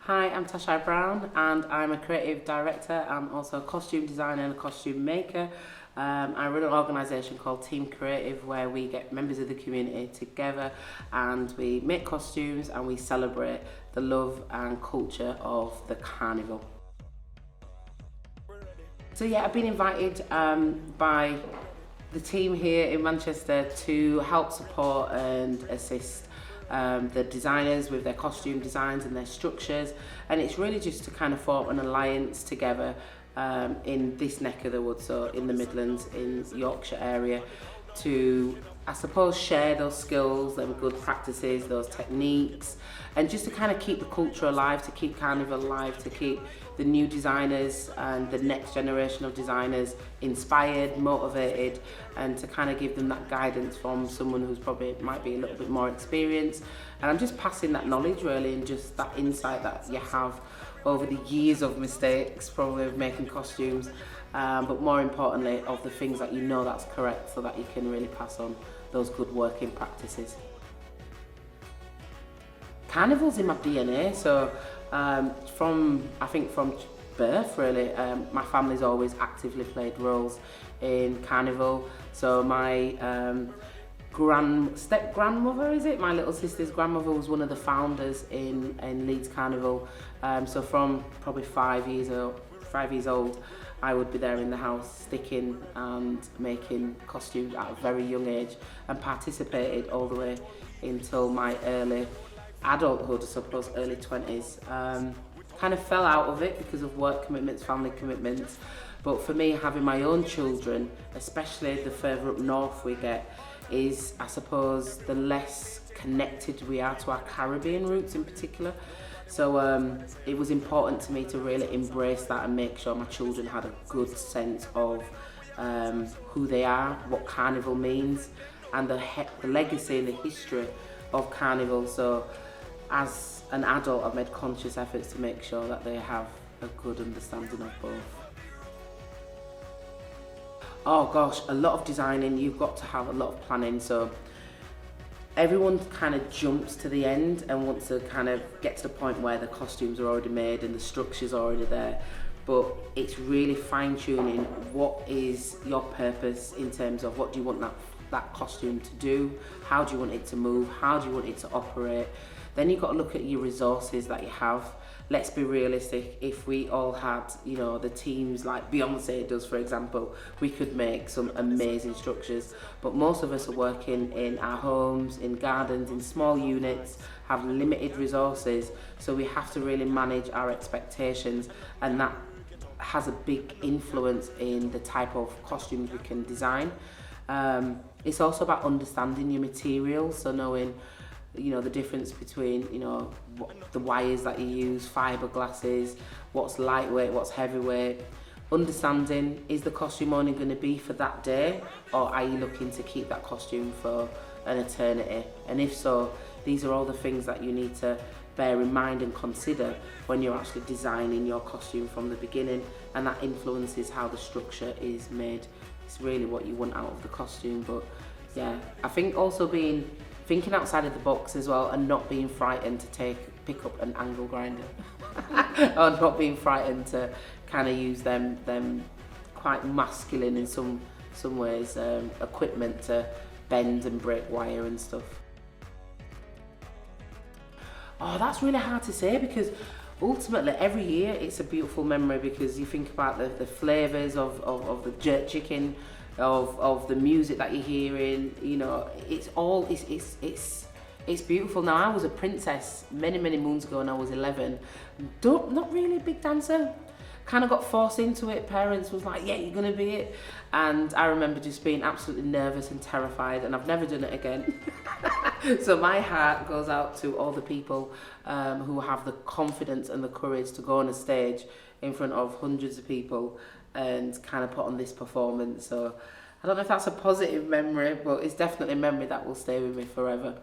Hi, I'm Tashi Brown and I'm a creative director. I'm also a costume designer and a costume maker. I run an organisation called Team Creative where we get members of the community together and we make costumes and we celebrate the love and culture of the carnival. So yeah, I've been invited by the team here in Manchester to help support and assist the designers with their costume designs and their structures, and it's really just to kind of form an alliance together in this neck of the woods, so in the Midlands, in Yorkshire area, to I suppose share those skills, them good practices, those techniques, and just to kind of keep the culture alive, to keep Carnival alive, to keep the new designers and the next generation of designers inspired, motivated, and to kind of give them that guidance from someone who's probably might be a little bit more experienced. And I'm just passing that knowledge really, and just that insight that you have over the years of mistakes, probably of making costumes, but more importantly of the things that you know that's correct, so that you can really pass on those good working practices. Carnival's in my DNA, so from birth really, my family's always actively played roles in Carnival. So my step grandmother, is it? My little sister's grandmother was one of the founders in Leeds Carnival. So from probably 5 years old, I would be there in the house sticking and making costumes at a very young age, and participated all the way until my early adulthood, I suppose early 20s. Kind of fell out of it because of work commitments, family commitments. But for me, having my own children, especially the further up north we get, is I suppose the less connected we are to our Caribbean roots in particular. So it was important to me to really embrace that and make sure my children had a good sense of who they are, what Carnival means, and the legacy and the history of Carnival. So as an adult, I've made conscious efforts to make sure that they have a good understanding of both. Oh gosh, a lot of designing, you've got to have a lot of planning. So everyone kind of jumps to the end and wants to kind of get to the point where the costumes are already made and the structure's already there. But it's really fine-tuning what is your purpose in terms of what do you want that costume to do, how do you want it to move, how do you want it to operate. Then you've got to look at your resources that you have. Let's be realistic, if we all had, the teams like Beyonce does, for example, we could make some amazing structures. But most of us are working in our homes, in gardens, in small units, have limited resources. So we have to really manage our expectations, and that has a big influence in the type of costumes we can design. It's also about understanding your materials, so knowing the difference between the wires that you use, fiberglasses, what's lightweight, what's heavyweight. Understanding, is the costume only going to be for that day, or are you looking to keep that costume for an eternity? And if so, these are all the things that you need to bear in mind and consider when you're actually designing your costume from the beginning, and that influences how the structure is made. It's really what you want out of the costume. But yeah, I think also thinking outside of the box as well, and not being frightened to pick up an angle grinder or not being frightened to kind of use them quite masculine in some ways equipment to bend and break wire and stuff. Oh, that's really hard to say, because ultimately every year it's a beautiful memory, because you think about the flavours of the jerk chicken, of the music that you're hearing. It's beautiful. Now, I was a princess many moons ago when I was 11. Not really a big dancer, kind of got forced into it. Parents was like, yeah, you're gonna be it. And I remember just being absolutely nervous and terrified, and I've never done it again. So my heart goes out to all the people who have the confidence and the courage to go on a stage in front of hundreds of people and kind of put on this performance. So I don't know if that's a positive memory, but it's definitely a memory that will stay with me forever.